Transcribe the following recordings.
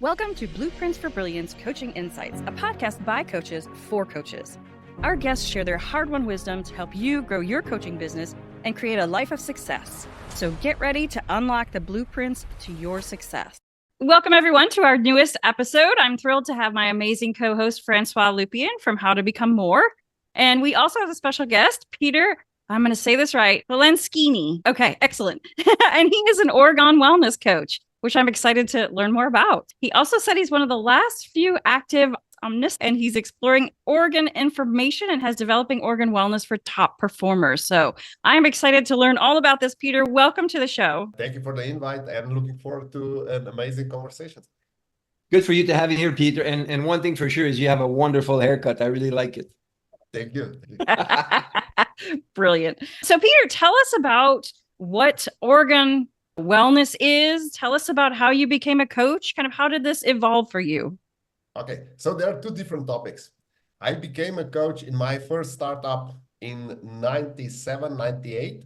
Welcome to Blueprints for Brilliance Coaching Insights, a podcast by coaches for coaches. Our guests share their hard-won wisdom to help you grow your coaching business and create a life of success. So get ready to unlock the blueprints to your success. Welcome, everyone, to our newest episode. I'm thrilled to have my amazing co-host, Francois Lupien from How to Become More. And we also have a special guest, Peter, I'm going to say this right, Faleskini. Okay, excellent. And he is an Orgon wellness coach, which I'm excited to learn more about. He also said he's one of the last few active omniscients, and he's exploring Orgon information and has developing Orgon wellness for top performers. So I'm excited to learn all about this, Peter. Welcome to the show. Thank you for the invite. I'm looking forward to an amazing conversation. Good for you to have you here, Peter. And one thing for sure is you have a wonderful haircut. I really like it. Thank you. Brilliant. So Peter, tell us about what Orgon wellness is. Tell us about how you became a coach. Kind of how did this evolve for you? Okay, so there are two different topics. I became a coach in my first startup in 97, 98,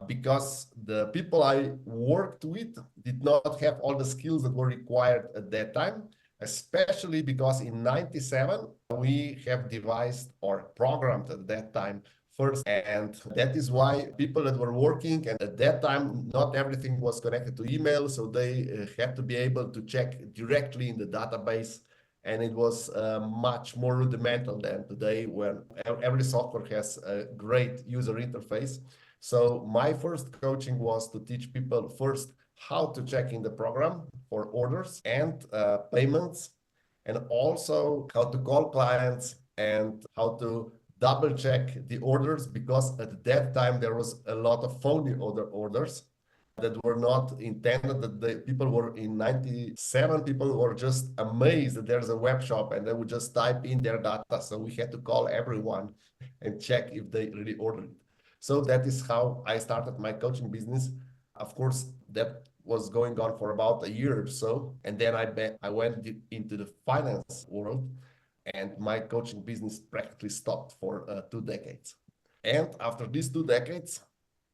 because the people I worked with did not have all the skills that were required at that time, especially because in 97, we have devised or programmed at that time first. And that is why people that were working, and at that time, not everything was connected to email. So they had to be able to check directly in the database. And it was much more rudimental than today, when every software has a great user interface. So my first coaching was to teach people first how to check in the program for orders and payments, and also how to call clients and how to double check the orders, because at that time there was a lot of phony orders that were not intended, that the people were in 97, people were just amazed that there's a web shop and they would just type in their data. So we had to call everyone and check if they really ordered it. So that is how I started my coaching business. Of course, that was going on for about a year or so. And then I went into the finance world, and my coaching business practically stopped for 2 decades. And after these 2 decades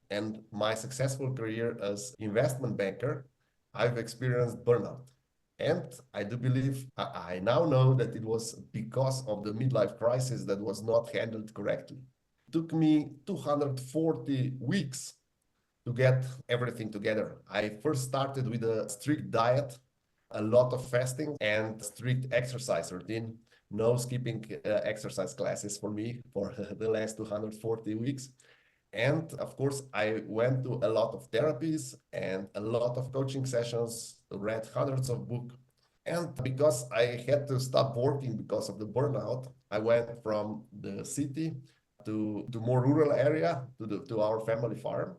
and my successful career as investment banker, I've experienced burnout. And I do believe, I now know that it was because of the midlife crisis that was not handled correctly. It took me 240 weeks to get everything together. I first started with a strict diet, a lot of fasting, and strict exercise routine. No skipping exercise classes for me for the last 240 weeks. And of course, I went to a lot of therapies and a lot of coaching sessions, read hundreds of books. And because I had to stop working because of the burnout, I went from the city to more rural area, to our family farm.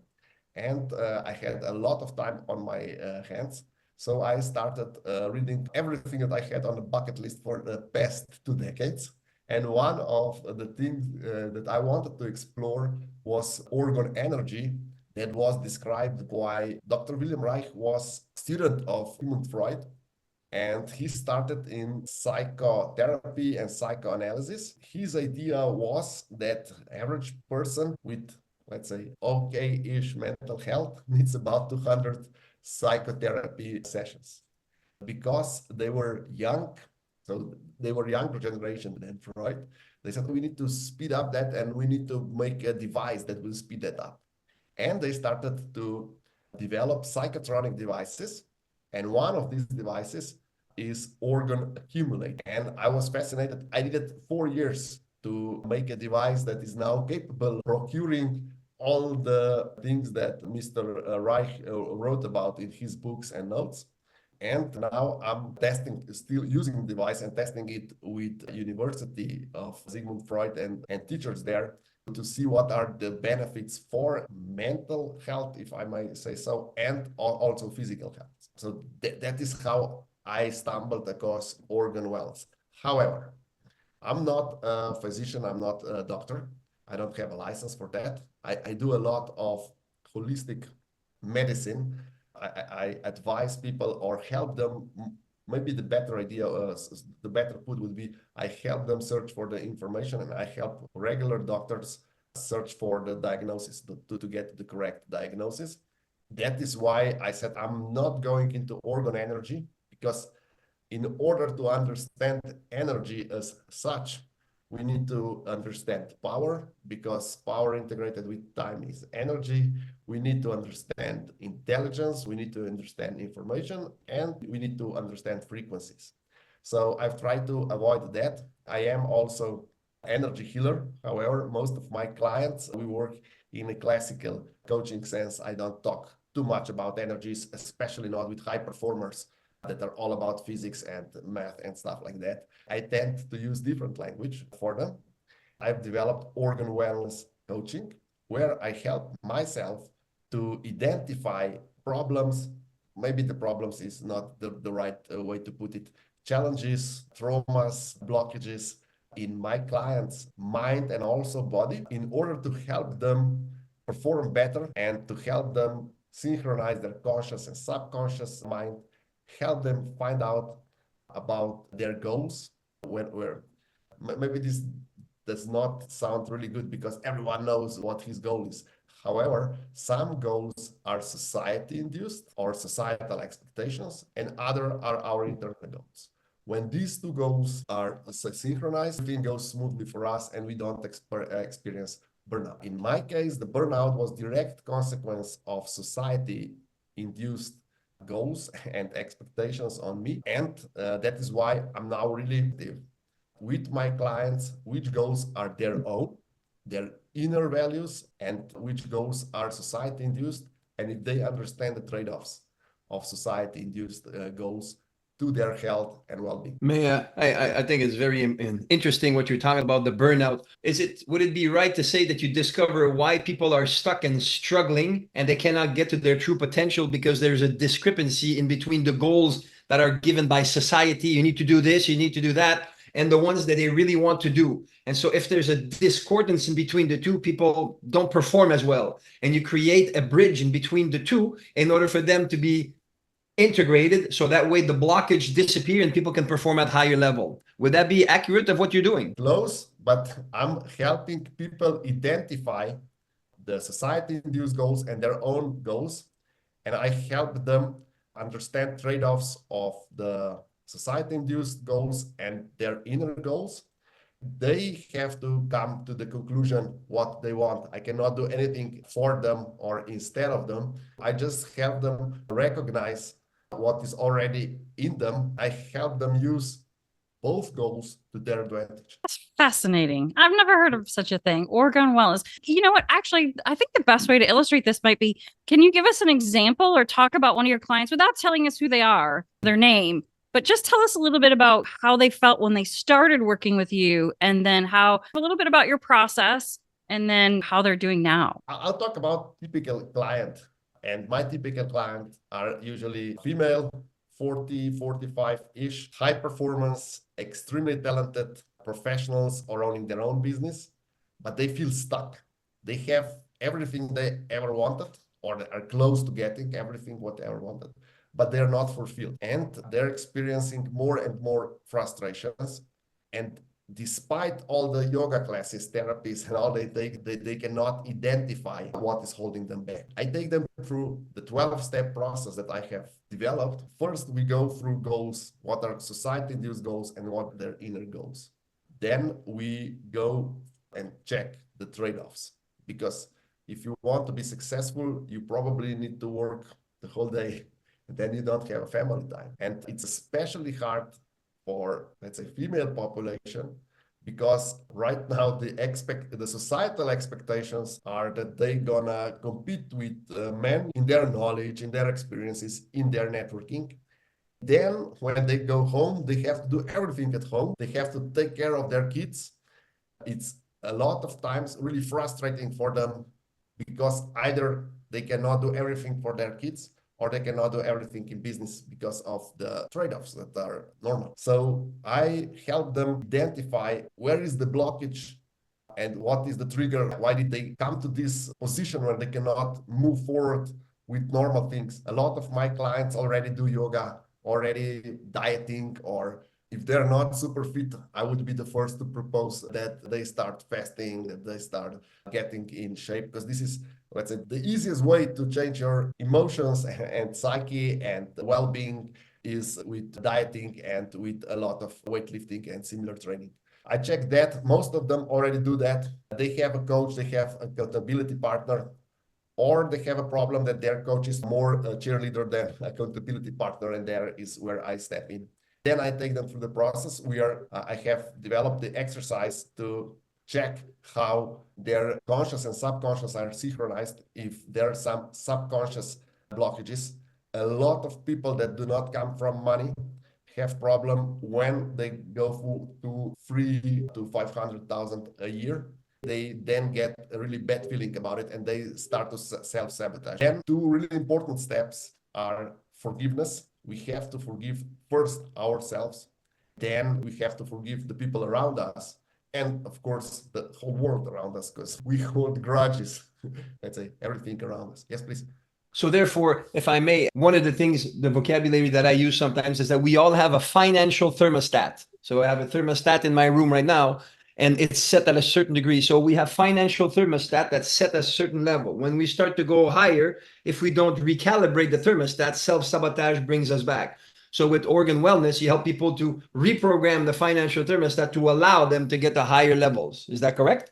And I had a lot of time on my hands. So I started reading everything that I had on the bucket list for the past 2 decades. And one of the things that I wanted to explore was Orgon energy, that was described by Dr. Wilhelm Reich, was a student of Sigmund Freud. And he started in psychotherapy and psychoanalysis. His idea was that average person with, let's say, okay-ish mental health needs about 200 psychotherapy sessions, because they were young. So they were younger generation than Freud. They said, we need to speed up that, and we need to make a device that will speed that up. And they started to develop psychotronic devices. And one of these devices is Orgon Accumulate. And I was fascinated. I needed 4 years to make a device that is now capable of procuring all the things that Mr. Reich wrote about in his books and notes. And now I'm still using the device and testing it with University of Sigmund Freud and teachers there, to see what are the benefits for mental health, if I might say so, and also physical health. So that is how I stumbled across Orgon wellness. However, I'm not a physician, I'm not a doctor. I don't have a license for that. I do a lot of holistic medicine. I advise people or help them. Maybe the better idea, the better put would be, I help them search for the information, and I help regular doctors search for the diagnosis to get the correct diagnosis. That is why I said I'm not going into Orgon energy, because in order to understand energy as such, we need to understand power, because power integrated with time is energy. We need to understand intelligence. We need to understand information, and we need to understand frequencies. So I've tried to avoid that. I am also energy healer. However, most of my clients, we work in a classical coaching sense. I don't talk too much about energies, especially not with high performers that are all about physics and math and stuff like that. I tend to use different language for them. I've developed Organ wellness coaching, where I help myself to identify problems. Maybe the problems is not the right way to put it. Challenges, traumas, blockages in my clients' mind and also body, in order to help them perform better and to help them synchronize their conscious and subconscious mind, help them find out about their goals. Where maybe this does not sound really good, because everyone knows what his goal is. However, some goals are society-induced or societal expectations, and other are our internal goals. When these two goals are synchronized, everything goes smoothly for us and we don't experience burnout. In my case, the burnout was direct consequence of society-induced goals and expectations on me. And that is why I'm now really with my clients, which goals are their own, their inner values, and which goals are society-induced. And if they understand the trade-offs of society-induced goals to their health and well-being. I think it's very interesting what you're talking about, the burnout. Would it be right to say that you discover why people are stuck and struggling and they cannot get to their true potential because there's a discrepancy in between the goals that are given by society? You need to do this, you need to do that, and the ones that they really want to do. And so if there's a discordance in between the two, people don't perform as well. And you create a bridge in between the two in order for them to be integrated, so that way the blockage disappear and people can perform at higher level. Would that be accurate of what you're doing? Close, but I'm helping people identify the society-induced goals and their own goals. And I help them understand trade-offs of the society-induced goals and their inner goals. They have to come to the conclusion what they want. I cannot do anything for them or instead of them. I just help them recognize what is already in them. I help them use both goals to their advantage. That's fascinating. I've never heard of such a thing. Orgon wellness. You know what? Actually, I think the best way to illustrate this might be, can you give us an example or talk about one of your clients without telling us who they are, their name, but just tell us a little bit about how they felt when they started working with you, and then a little bit about your process, and then how they're doing now. I'll talk about typical client. And my typical clients are usually female, 40, 45-ish, high performance, extremely talented professionals or owning their own business, but they feel stuck. They have everything they ever wanted, or they are close to getting everything what they ever wanted, but they're not fulfilled. And they're experiencing more and more frustrations. And despite all the yoga classes, therapies, and all they cannot identify what is holding them back. I take them through the 12-step process that I have developed. First, we go through goals, what are society-induced goals and what are their inner goals. Then we go and check the trade-offs, because if you want to be successful, you probably need to work the whole day, and then you don't have a family time. And it's especially hard for, let's say, female population, because right now the societal expectations are that they're gonna compete with men in their knowledge, in their experiences, in their networking. Then when they go home, they have to do everything at home. They have to take care of their kids. It's a lot of times really frustrating for them, because either they cannot do everything for their kids, or they cannot do everything in business because of the trade-offs that are normal. So I help them identify where is the blockage and what is the trigger. Why did they come to this position where they cannot move forward with normal things? A lot of my clients already do yoga, already dieting, or if they're not super fit, I would be the first to propose that they start fasting, that they start getting in shape, because this is, let's say, the easiest way to change your emotions and psyche and well-being is with dieting and with a lot of weightlifting and similar training. I checked that most of them already do that. They have a coach, they have an accountability partner, or they have a problem that their coach is more a cheerleader than accountability partner, and there is where I step in. Then I take them through the process. I have developed the exercise to check how their conscious and subconscious are synchronized, if there are some subconscious blockages. A lot of people that do not come from money have problem when they go to 3 to 500,000 a year. They then get a really bad feeling about it and they start to self-sabotage. Then two really important steps are forgiveness. We have to forgive first ourselves. Then we have to forgive the people around us. And of course, the whole world around us, because we hold grudges. Let's say everything around us. Yes, please. So therefore, if I may, one of the things, the vocabulary that I use sometimes is that we all have a financial thermostat. So I have a thermostat in my room right now, and it's set at a certain degree. So we have financial thermostat that's set at a certain level. When we start to go higher, if we don't recalibrate the thermostat, self-sabotage brings us back. So with Orgon Wellness, you help people to reprogram the financial thermostat to allow them to get to higher levels. Is that correct?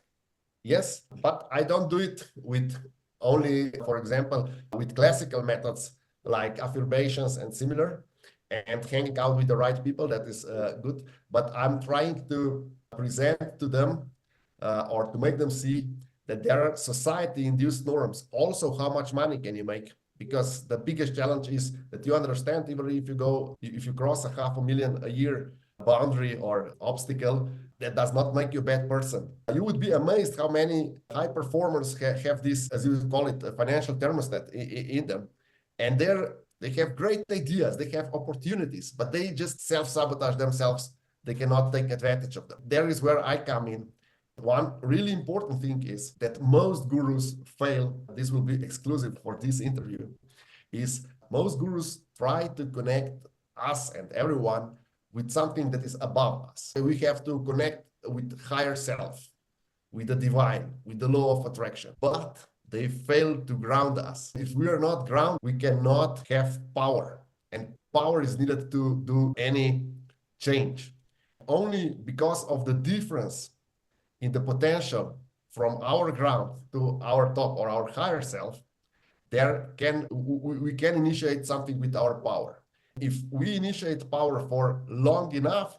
Yes, but I don't do it with only, for example, with classical methods like affirmations and similar, and hanging out with the right people. That is good. But I'm trying to present to them or to make them see that there are society-induced norms. Also, how much money can you make? Because the biggest challenge is that you understand, even if you cross $500,000 a year boundary or obstacle, that does not make you a bad person. You would be amazed how many high performers have this, as you call it, a financial thermostat in them. And they have great ideas, they have opportunities, but they just self-sabotage themselves. They cannot take advantage of them. There is where I come in. One really important thing is that most gurus fail. This will be exclusive for this interview. Is most gurus try to connect us and everyone with something that is above us. We have to connect with higher self, with the divine, with the law of attraction. But they fail to ground us. If we are not grounded, we cannot have power. And power is needed to do any change. Only because of the difference in the potential from our ground to our top or our higher self, we can initiate something with our power. If we initiate power for long enough,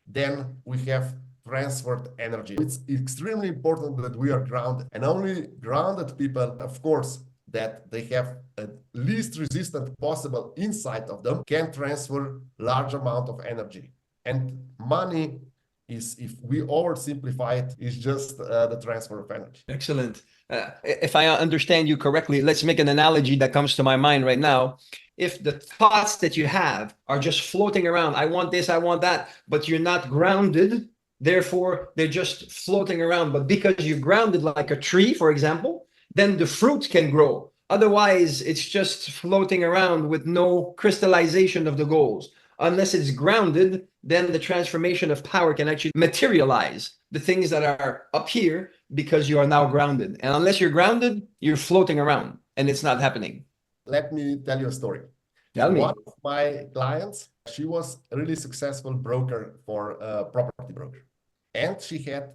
then we have transferred energy. It's extremely important that we are grounded, and only grounded people, of course, that they have a least resistant possible inside of them, can transfer large amount of energy. And money is, if we oversimplify it, is just the transfer of energy. Excellent. If I understand you correctly, let's make an analogy that comes to my mind right now. If the thoughts that you have are just floating around, I want this, I want that, but you're not grounded, therefore they're just floating around. But because you're grounded like a tree, for example, then the fruit can grow. Otherwise, it's just floating around with no crystallization of the goals. Unless it's grounded, then the transformation of power can actually materialize the things that are up here because you are now grounded. And unless you're grounded, you're floating around and it's not happening. Let me tell you a story. Tell me. One of my clients, she was a really successful broker for a property broker. And she had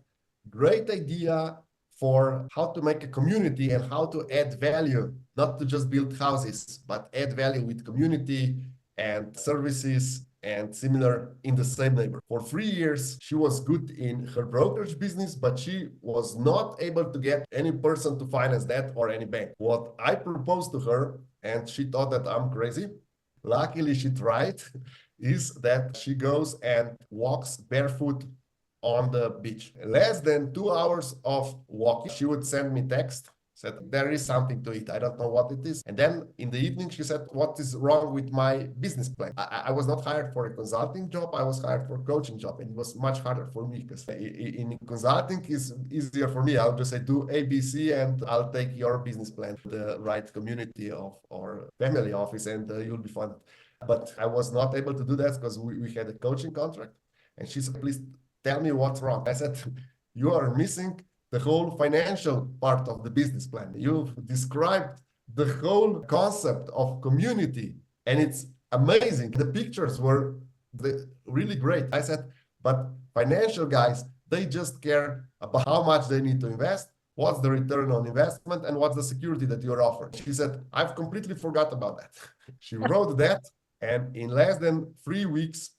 great idea for how to make a community and how to add value, not to just build houses, but add value with community and services and similar in the same neighborhood. For 3 years, she was good in her brokerage business, but she was not able to get any person to finance that or any bank. What I proposed to her, and she thought that I'm crazy, luckily she tried, is that she goes and walks barefoot on the beach. Less than 2 hours of walking, she would send me text, said, there is something to it. I don't know what it is. And then in the evening, she said, what is wrong with my business plan? I was not hired for a consulting job. I was hired for a coaching job. And it was much harder for me because in consulting is easier for me. I'll just say, do ABC and I'll take your business plan to the right community or family office and you'll be fine. But I was not able to do that because we had a coaching contract. And she said, please tell me what's wrong. I said, you are missing the whole financial part of the business plan. You've described the whole concept of community, and it's amazing. The pictures were really great. I said, but financial guys, they just care about how much they need to invest, what's the return on investment, and what's the security that you're offered. She said, I've completely forgot about that. She wrote that, and in less than 3 weeks,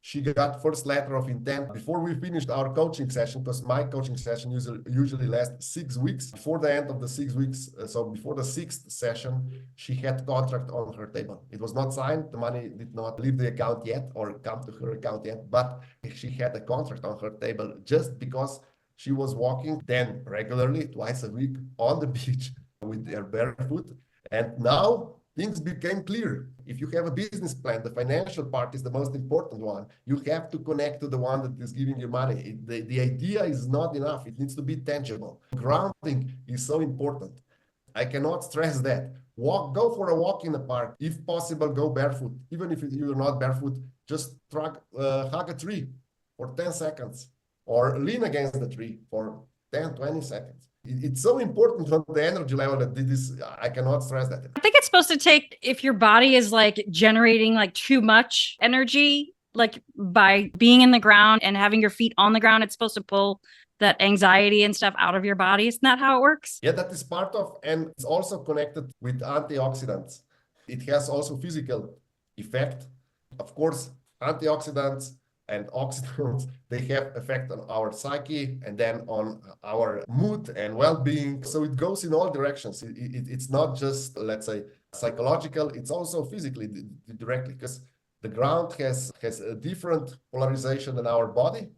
she got first letter of intent before we finished our coaching session, because my coaching session usually lasts 6 weeks. Before the end of the 6 weeks, so before the 6th session, she had contract on her table. It was not signed. The money did not leave the account yet or come to her account yet, but she had a contract on her table just because she was walking then regularly, twice a week on the beach with her barefoot. And now things became clear. If you have a business plan, the financial part is the most important one. You have to connect to the one that is giving you money. The idea is not enough. It needs to be tangible. Grounding is so important. I cannot stress that. Go for a walk in the park. If possible, go barefoot. Even if you're not barefoot, just hug a tree for 10 seconds or lean against the tree for 10, 20 seconds. It's so important on the energy level that I cannot stress that. I think it's supposed to take, if your body is like generating like too much energy, like by being in the ground and having your feet on the ground, it's supposed to pull that anxiety and stuff out of your body. Isn't that how it works? Yeah, that is part of, and it's also connected with antioxidants. It has also physical effect. Of course, antioxidants and oxidants, they have effect on our psyche and then on our mood and well-being. So it goes in all directions. It's not just, let's say, psychological, it's also physically directly, because the ground has a different polarization than our body.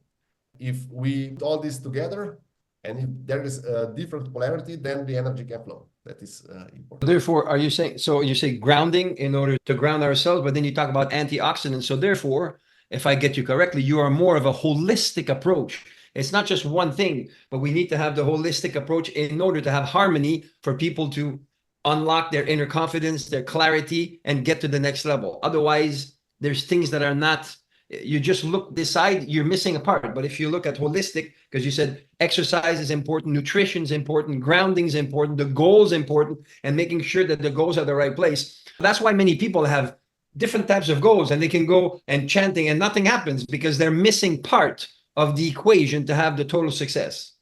If we put all this together and if there is a different polarity, then the energy can flow. That is important. Therefore, are you saying, so you say grounding in order to ground ourselves, but then you talk about antioxidants. So therefore, if I get you correctly, you are more of a holistic approach. It's not just one thing, but we need to have the holistic approach in order to have harmony for people to unlock their inner confidence, their clarity, and get to the next level. Otherwise, there's things that are not, you just look this side, you're missing a part. But if you look at holistic, because you said exercise is important, nutrition is important, grounding is important, the goal is important, and making sure that the goals are the right place. That's why many people have different types of goals, and they can go and chanting and nothing happens because they're missing part of the equation to have the total success.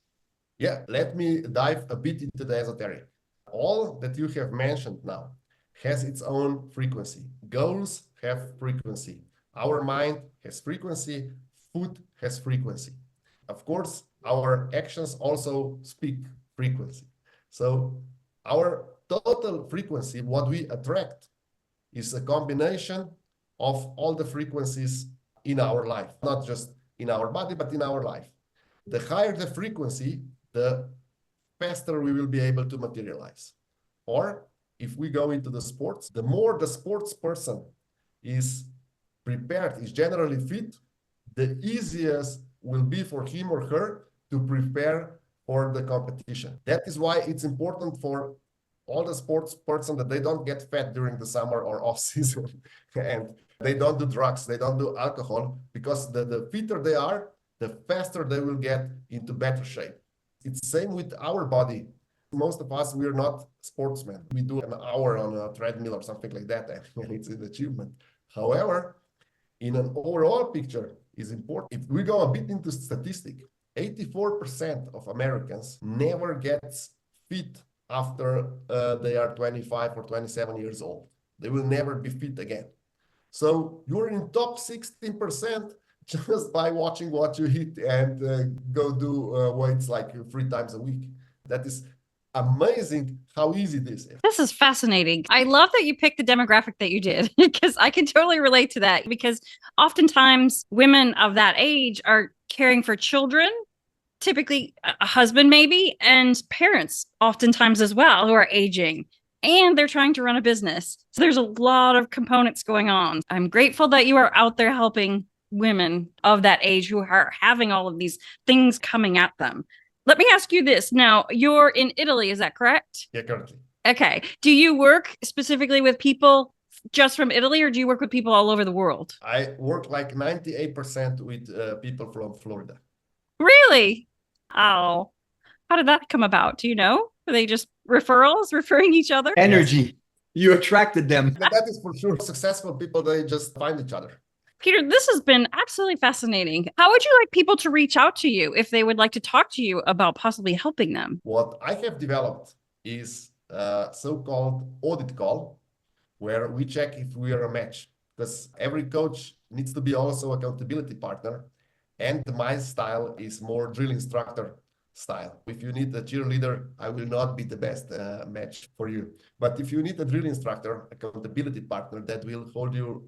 Yeah, let me dive a bit into the esoteric. All that you have mentioned now has its own frequency. Goals have frequency. Our mind has frequency. Food has frequency. Of course, our actions also speak frequency. So our total frequency, what we attract, is a combination of all the frequencies in our life, not just in our body, but in our life. The higher the frequency, the faster we will be able to materialize. Or if we go into the sports, the more the sports person is prepared, is generally fit, the easiest will be for him or her to prepare for the competition. That is why it's important for all the sports person that they don't get fat during the summer or off season and they don't do drugs, they don't do alcohol, because the fitter they are, the faster they will get into better shape. It's the same with our body. Most of us, we're not sportsmen. We do an hour on a treadmill or something like that, and it's an achievement. However, in an overall picture is important. If we go a bit into statistic, 84% of Americans never gets fit after they are 25 or 27 years old. They will never be fit again. So you're in top 16% just by watching what you eat and go do weights like 3 times a week. That is amazing how easy this is. This is fascinating. I love that you picked the demographic that you did, because I can totally relate to that, because oftentimes women of that age are caring for children, typically a husband maybe, and parents oftentimes as well, who are aging, and they're trying to run a business. So there's a lot of components going on. I'm grateful that you are out there helping women of that age who are having all of these things coming at them. Let me ask you this. Now, you're in Italy, is that correct? Yeah, currently. Okay. Do you work specifically with people just from Italy, or do you work with people all over the world? I work like 98% with people from Florida. Really? Oh, how did that come about? Do you know? Are they just referring each other? Energy. You attracted them. That is for sure. Successful people, they just find each other. Peter, this has been absolutely fascinating. How would you like people to reach out to you if they would like to talk to you about possibly helping them? What I have developed is a so-called audit call, where we check if we are a match. Because every coach needs to be also accountability partner. And my style is more drill instructor style. If you need a cheerleader, I will not be the best match for you. But if you need a drill instructor, accountability partner that will hold you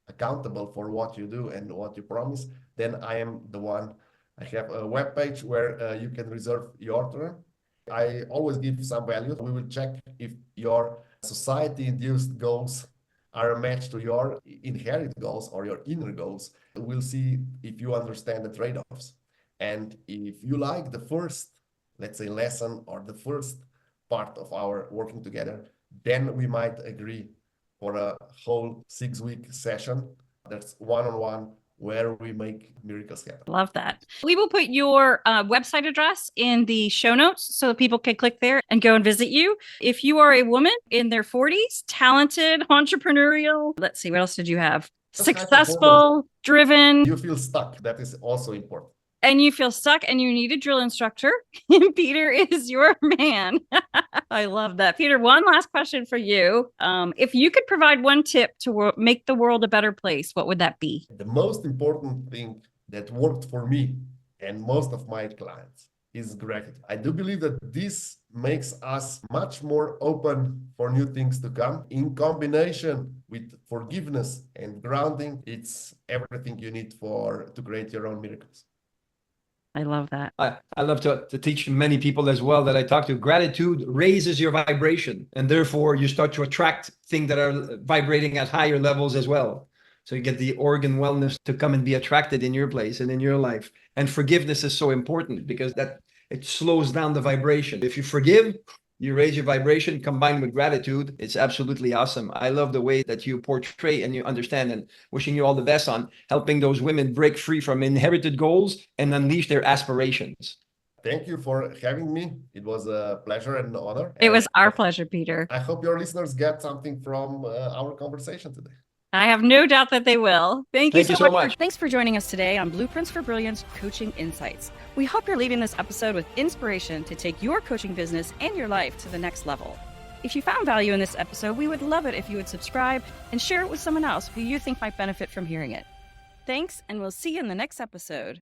accountable for what you do and what you promise, then I am the one. I have a webpage where you can reserve your turn. I always give some value. We will check if your society-induced goals are a match to your inherited goals or your inner goals. We'll see if you understand the trade-offs. And if you like the first, let's say, lesson or the first part of our working together, then we might agree for a whole 6-week session that's one-on-one where we make miracles happen. Love that. We will put your website address in the show notes so that people can click there and go and visit you. If you are a woman in their 40s, talented, entrepreneurial, let's see, what else did you have? Successful, driven. You feel stuck. That is also important. And you feel stuck and you need a drill instructor, Peter is your man. I love that. Peter, one last question for you. If you could provide one tip to make the world a better place, what would that be? The most important thing that worked for me and most of my clients is gratitude. I do believe that this makes us much more open for new things to come. In combination with forgiveness and grounding, it's everything you need to create your own miracles. I love that. I love to teach many people as well that I talk to. Gratitude raises your vibration, and therefore you start to attract things that are vibrating at higher levels as well. So you get the organ wellness to come and be attracted in your place and in your life. And forgiveness is so important because it slows down the vibration. If you forgive, you raise your vibration combined with gratitude. It's absolutely awesome. I love the way that you portray and you understand, and wishing you all the best on helping those women break free from inherited goals and unleash their aspirations. Thank you for having me. It was a pleasure and an honor. It was our pleasure, Peter. I hope your listeners get something from our conversation today. I have no doubt that they will. Thank you so much. much. Thanks for joining us today on Blueprints for Brilliance Coaching Insights. We hope you're leaving this episode with inspiration to take your coaching business and your life to the next level. If you found value in this episode, we would love it if you would subscribe and share it with someone else who you think might benefit from hearing it. Thanks, and we'll see you in the next episode.